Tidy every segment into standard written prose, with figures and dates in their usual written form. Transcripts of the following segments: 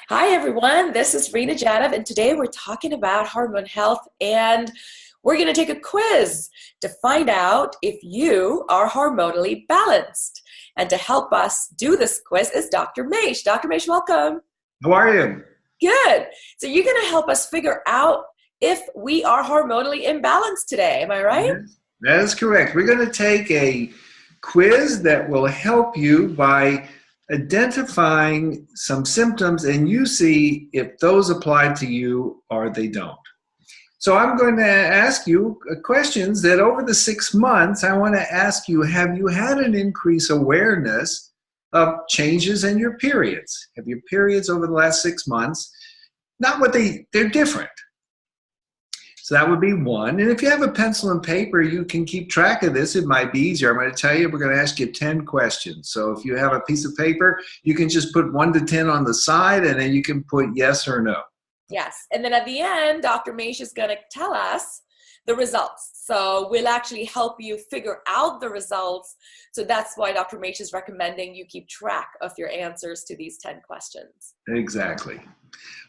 Hi everyone, this is Rena Jadov, and today we're talking about hormone health, and we're going to take a quiz to find out if you are hormonally balanced. And to help us do this quiz is Dr. Maish. Dr. Maish, welcome. How are you? Good. So you're going to help us figure out if we are hormonally imbalanced today. Am I right? Yes, that is correct. We're going to take a quiz that will help you by identifying some symptoms, and you see if those apply to you or they don't. So I'm going to ask you questions that over the 6 months, I want to ask you, have you had an increased awareness of changes in your periods? Have your periods over the last 6 months, not what they're different. So that would be one. And if you have a pencil and paper, you can keep track of this. It might be easier. I'm going to tell you, we're going to ask you 10 questions. So if you have a piece of paper, you can just put 1 to 10 on the side, and then you can put yes or no. Yes. And then at the end, Dr. Maish is going to tell us the results. So we'll actually help you figure out the results. So that's why Dr. Maish is recommending you keep track of your answers to these 10 questions. Exactly.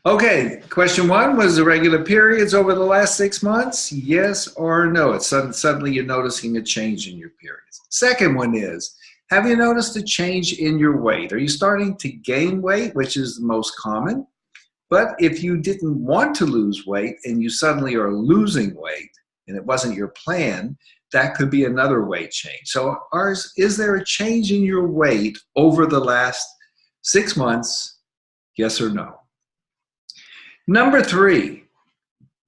Okay, question 1 was irregular periods over the last 6 months, yes or no? It's suddenly you're noticing a change in your periods. Second one is, have you noticed a change in your weight? Are you starting to gain weight, which is the most common? But if you didn't want to lose weight and you suddenly are losing weight and it wasn't your plan, that could be another weight change. So is there a change in your weight over the last 6 months, yes or no? Number 3,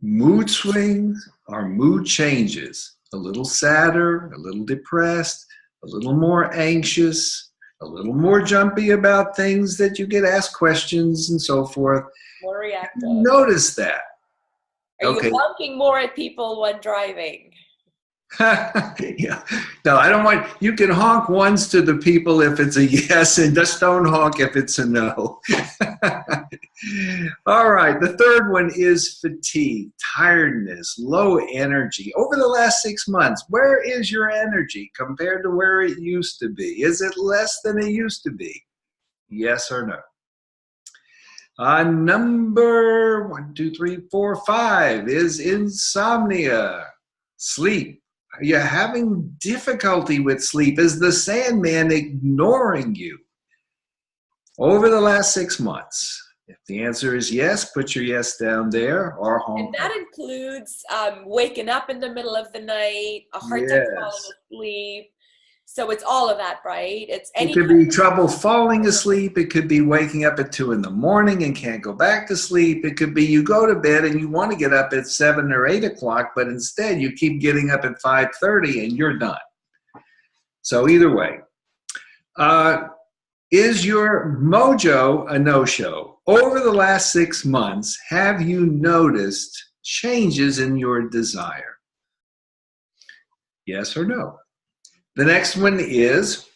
mood swings or mood changes. A little sadder, a little depressed, a little more anxious, a little more jumpy about things that you get asked questions and so forth. More reactive. Notice that. Are you honking more at people when driving? Yeah. No, I don't want, you can honk once to the people if it's a yes, and just don't honk if it's a no. All right, the third one is fatigue, tiredness, low energy. Over the last 6 months, where is your energy compared to where it used to be? Is it less than it used to be? Yes or no? Number 1, 2, 3, 4, 5 is insomnia, sleep. Are you having difficulty with sleep? Is the Sandman ignoring you over the last 6 months? If the answer is yes, put your yes down there or home. And that includes waking up in the middle of the night, a hard time falling asleep. So it's all of that, right? It could be trouble falling asleep. It could be waking up at 2 in the morning and can't go back to sleep. It could be you go to bed and you want to get up at 7 or 8 o'clock, but instead you keep getting up at 5:30 and you're done. So either way. Is your mojo a no-show? Over the last 6 months, have you noticed changes in your desire? Yes or no? The next one is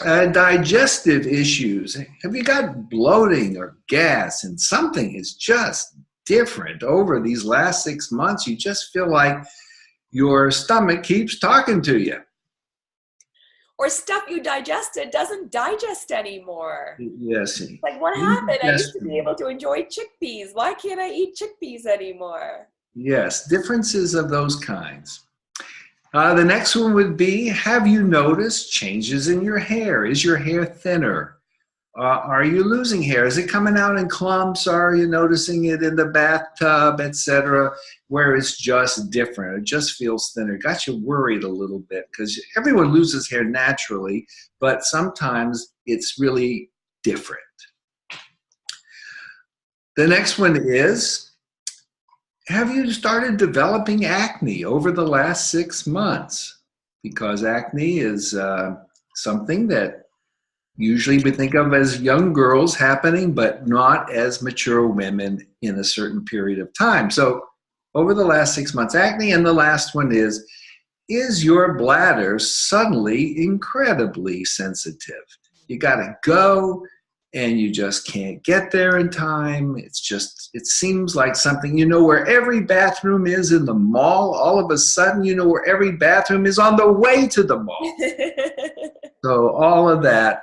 digestive issues. Have you got bloating or gas, and something is just different over these last 6 months? You just feel like your stomach keeps talking to you. Or stuff you digested doesn't digest anymore. Yes. Like, what happened? I used to be able to enjoy chickpeas. Why can't I eat chickpeas anymore? Yes, differences of those kinds. The next one would be, have you noticed changes in your hair? Is your hair thinner? Are you losing hair? Is it coming out in clumps? Are you noticing it in the bathtub, etc., where it's just different? It just feels thinner. Got you worried a little bit because everyone loses hair naturally, but sometimes it's really different. The next one is, have you started developing acne over the last 6 months? Because acne is something that usually we think of as young girls happening, but not as mature women in a certain period of time. So over the last 6 months, acne. And the last one is your bladder suddenly incredibly sensitive? You got to go and you just can't get there in time. It seems like something, you know where every bathroom is in the mall, all of a sudden you know where every bathroom is on the way to the mall. So all of that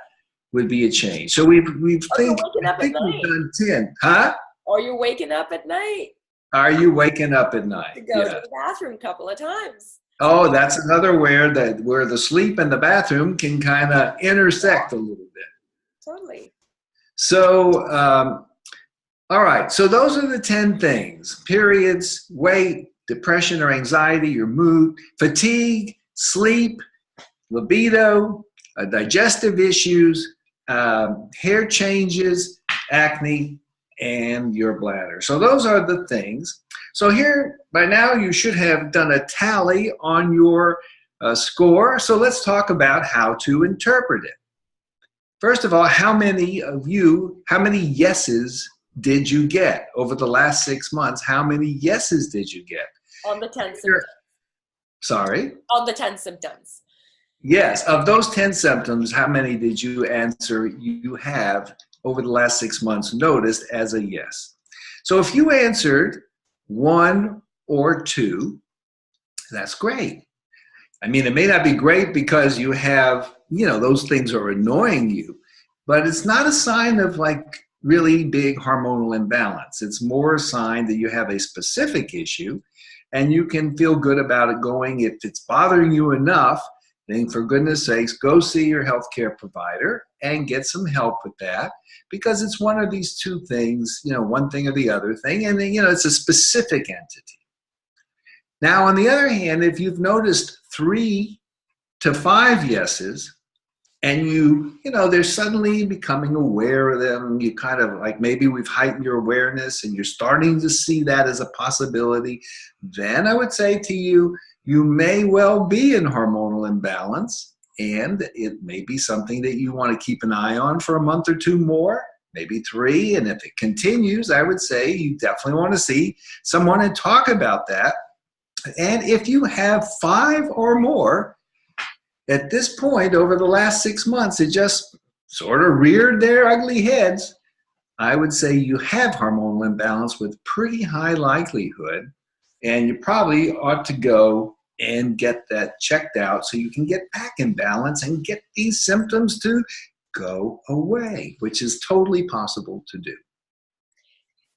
would be a change. So we've Or you're waking I up at think we've night. done 10. Huh? Or you're waking up at night Are you waking up at to night? go to Yeah. the bathroom a couple of times. Oh, that's another where the sleep and the bathroom can kind of intersect a little bit. Totally. So, all right. So those are the 10 things: periods, weight, depression or anxiety, your mood, fatigue, sleep, libido, digestive issues, hair changes, acne, and your bladder. So those are the things. So here, by now, you should have done a tally on your score. So let's talk about how to interpret it. First of all, how many yeses did you get over the last 6 months? How many yeses did you get? On the 10 symptoms. Sorry? On the 10 symptoms. Yes. Of those 10 symptoms, how many did you answer you have over the last 6 months noticed as a yes? So if you answered 1 or 2, that's great. I mean, it may not be great because you have, those things are annoying you, but it's not a sign of like really big hormonal imbalance. It's more a sign that you have a specific issue and you can feel good about it going. If it's bothering you enough, then for goodness sakes, go see your healthcare provider and get some help with that, because it's one of these two things, one thing or the other thing, and it's a specific entity. Now, on the other hand, if you've noticed 3 to 5 yeses, and they're suddenly becoming aware of them, you kind of like, maybe we've heightened your awareness and you're starting to see that as a possibility, then I would say to you, you may well be in hormonal imbalance, and it may be something that you want to keep an eye on for a month or 2 more, maybe 3. And if it continues, I would say you definitely want to see someone and talk about that. And if you have 5 or more, at this point, over the last 6 months, it just sort of reared their ugly heads, I would say you have hormonal imbalance with pretty high likelihood, and you probably ought to go and get that checked out so you can get back in balance and get these symptoms to go away, which is totally possible to do.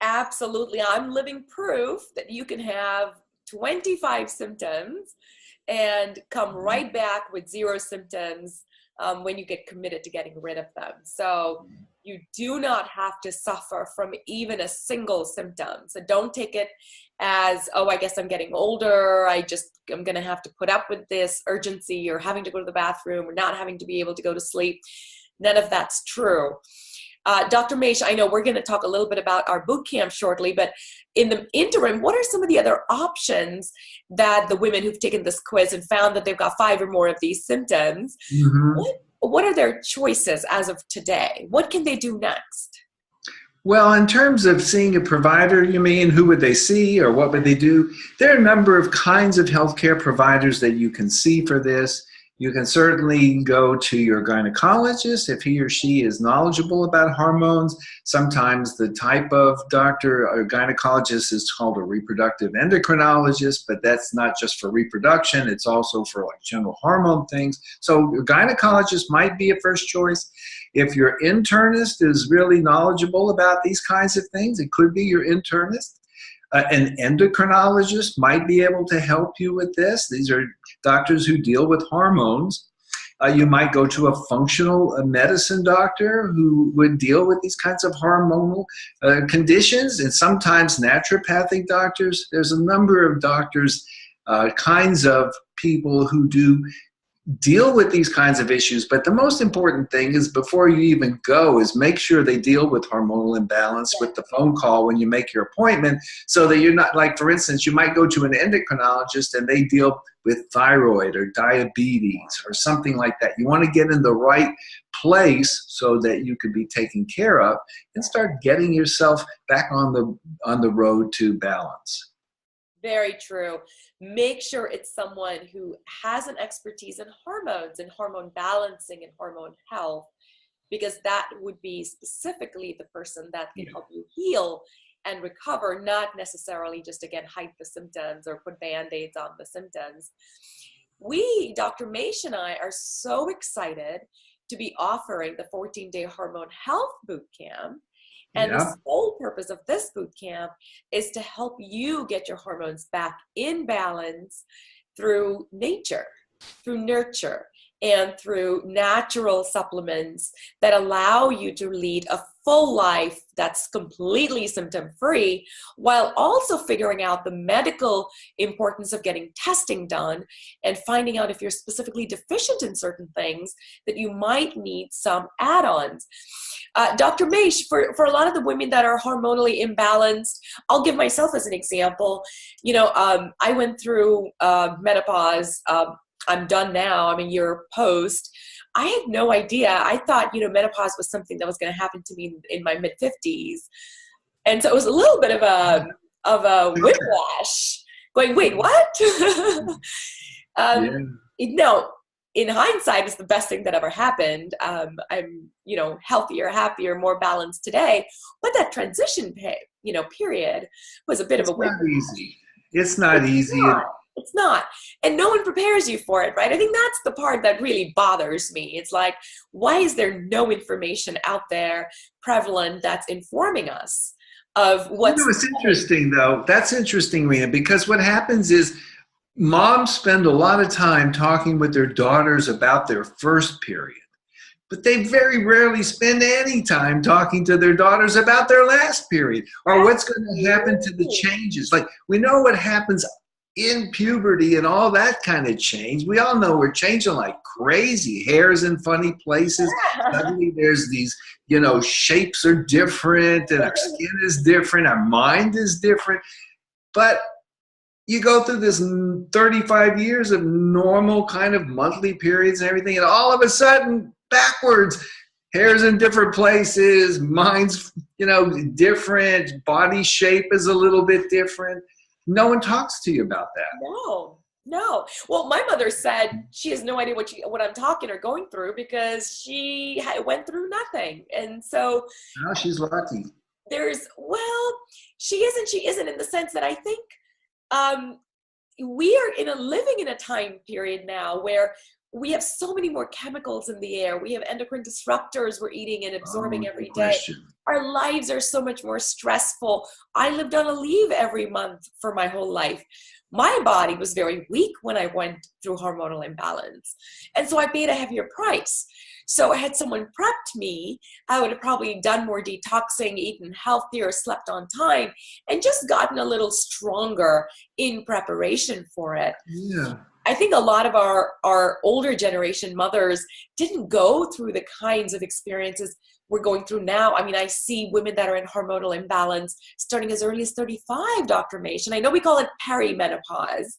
Absolutely. I'm living proof that you can have 25 symptoms and come right back with 0 symptoms when you get committed to getting rid of them. So you do not have to suffer from even a single symptom. So don't take it as, oh, I guess I'm getting older. I'm going to have to put up with this urgency or having to go to the bathroom or not having to be able to go to sleep. None of that's true. Dr. Maish, I know we're going to talk a little bit about our boot camp shortly, but in the interim, what are some of the other options that the women who've taken this quiz and found that they've got 5 or more of these symptoms, what are their choices as of today? What can they do next? Well, in terms of seeing a provider, you mean who would they see or what would they do? There are a number of kinds of healthcare providers that you can see for this. You can certainly go to your gynecologist if he or she is knowledgeable about hormones. Sometimes the type of doctor or gynecologist is called a reproductive endocrinologist, but that's not just for reproduction. It's also for like general hormone things. So your gynecologist might be a first choice. If your internist is really knowledgeable about these kinds of things, it could be your internist. An endocrinologist might be able to help you with this. These are doctors who deal with hormones. You might go to a functional medicine doctor who would deal with these kinds of hormonal conditions, and sometimes naturopathic doctors. There's a number of doctors, kinds of people who do deal with these kinds of issues, but the most important thing is before you even go is make sure they deal with hormonal imbalance with the phone call when you make your appointment, so that you're not, like, for instance, you might go to an endocrinologist and they deal with thyroid or diabetes or something like that. You want to get in the right place so that you can be taken care of and start getting yourself back on the road to balance. Very true. Make sure it's someone who has an expertise in hormones and hormone balancing and hormone health, because that would be specifically the person that can help you heal and recover, not necessarily just, again, hide the symptoms or put Band-Aids on the symptoms. We, Dr. Maish and I, are so excited to be offering the 14-day hormone health boot camp. And the Yeah. sole purpose of this boot camp is to help you get your hormones back in balance through nature, through nurture, and through natural supplements that allow you to lead a full life that's completely symptom-free, while also figuring out the medical importance of getting testing done and finding out if you're specifically deficient in certain things that you might need some add-ons. Dr. Maish, for a lot of the women that are hormonally imbalanced, I'll give myself as an example. I went through menopause. I'm done now. I'm a year post. I had no idea. I thought, menopause was something that was going to happen to me in my mid-50s. And so it was a little bit of a whiplash, going, wait, what? Yeah. No, in hindsight, it's the best thing that ever happened. I'm, healthier, happier, more balanced today. But that transition period was a bit of a whiplash. Not easy. It's not easy. It's not. And no one prepares you for it, right? I think that's the part that really bothers me. It's like, why is there no information out there prevalent that's informing us of what's... It's interesting, though. That's interesting, Rena, because what happens is moms spend a lot of time talking with their daughters about their first period, but they very rarely spend any time talking to their daughters about their last period or what's going to happen to the changes. Like, we know what happens in puberty and all that kind of change. We all know we're changing like crazy. Hair's in funny places. Suddenly there's these, shapes are different and our skin is different. Our mind is different. But you go through this 35 years of normal kind of monthly periods and everything, and all of a sudden, backwards, hair's in different places, mind's, different, body shape is a little bit different. No one talks to you about that. No. Well, my mother said she has no idea what I'm talking or going through because she went through nothing. And so... No, she's lucky. She isn't in the sense that I think we are living in a time period now where we have so many more chemicals in the air. We have endocrine disruptors we're eating and absorbing every day. Our lives are so much more stressful. I lived on a leave every month for my whole life. My body was very weak when I went through hormonal imbalance. And so I paid a heavier price. So had someone prepped me, I would have probably done more detoxing, eaten healthier, slept on time, and just gotten a little stronger in preparation for it. Yeah. I think a lot of our older generation mothers didn't go through the kinds of experiences we're going through now. I mean, I see women that are in hormonal imbalance starting as early as 35, Dr. Maish. And I know we call it perimenopause,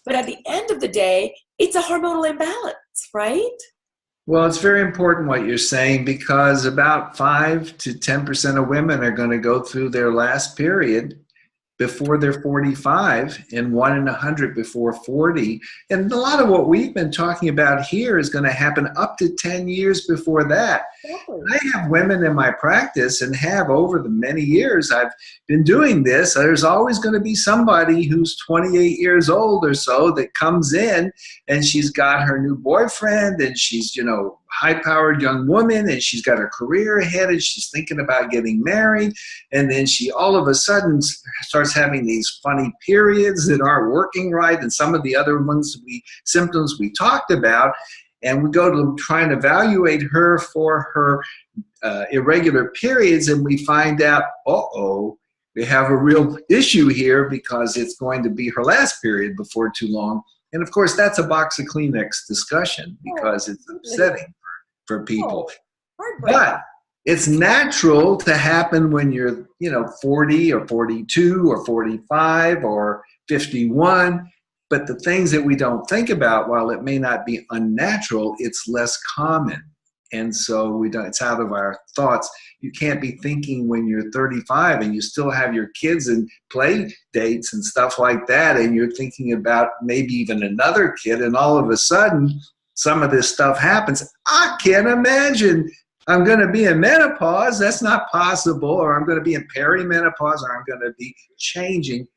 but at the end of the day, it's a hormonal imbalance, right? Well, it's very important what you're saying because about 5 to 10% of women are going to go through their last period before they're 45 and 1 in 100 before 40. And a lot of what we've been talking about here is going to happen up to 10 years before that. Exactly. I have women in my practice and have over the many years I've been doing this. There's always going to be somebody who's 28 years old or so that comes in and she's got her new boyfriend and she's, high-powered young woman and she's got her career ahead and she's thinking about getting married. And then she all of a sudden starts having these funny periods that aren't working right and some of the other symptoms we talked about. And we go to try and evaluate her for her irregular periods and we find out, we have a real issue here because it's going to be her last period before too long. And of course, that's a box of Kleenex discussion because it's upsetting for people. But it's natural to happen when you're, 40 or 42 or 45 or 51. But the things that we don't think about, while it may not be unnatural, it's less common. And so it's out of our thoughts. You can't be thinking when you're 35 and you still have your kids and play dates and stuff like that, and you're thinking about maybe even another kid, and all of a sudden some of this stuff happens. I can't imagine I'm going to be in menopause. That's not possible. Or I'm going to be in perimenopause, or I'm going to be changing.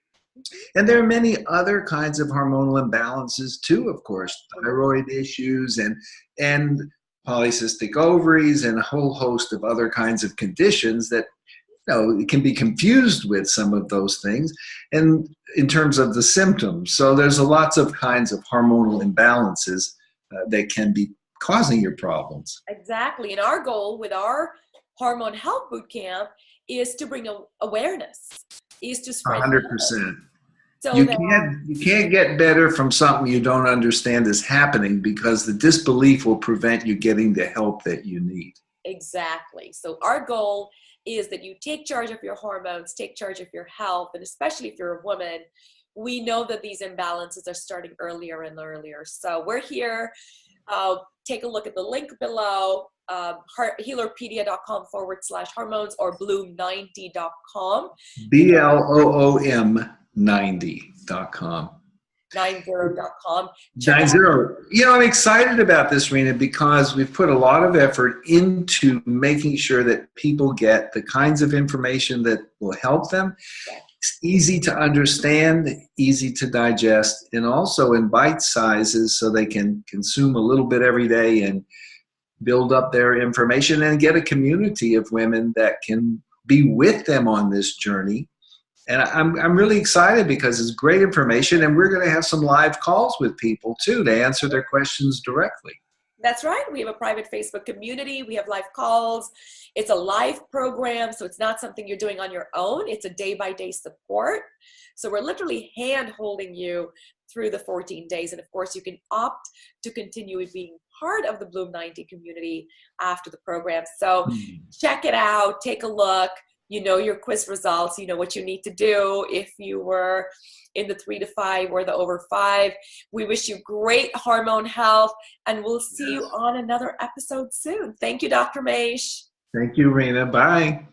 And there are many other kinds of hormonal imbalances too, of course, thyroid issues and polycystic ovaries and a whole host of other kinds of conditions that it can be confused with some of those things, and in terms of the symptoms. So there's lots of kinds of hormonal imbalances that can be causing your problems. Exactly. And our goal with our Hormone Health Bootcamp is to bring awareness, is to spread 100%. So you can't get better from something you don't understand is happening, because the disbelief will prevent you getting the help that you need. Exactly. So our goal is that you take charge of your hormones, take charge of your health, and especially if you're a woman, we know that these imbalances are starting earlier and earlier. So we're here. Take a look at the link below, healerpedia.com/hormones or bloom90.com. BLOOM90.com. 90.com. 90. I'm excited about this, Rena, because we've put a lot of effort into making sure that people get the kinds of information that will help them. It's easy to understand, easy to digest, and also in bite sizes so they can consume a little bit every day and build up their information and get a community of women that can be with them on this journey. And I'm really excited because it's great information, and we're going to have some live calls with people too to answer their questions directly. That's right. We have a private Facebook community. We have live calls. It's a live program, so it's not something you're doing on your own. It's a day-by-day support. So we're literally hand-holding you through the 14 days. And of course, you can opt to continue being part of the Bloom 90 community after the program. So check it out. Take a look. You know your quiz results. You know what you need to do if you were in the 3 to 5 or the over 5. We wish you great hormone health, and we'll see you on another episode soon. Thank you, Dr. Maish. Thank you, Rena. Bye.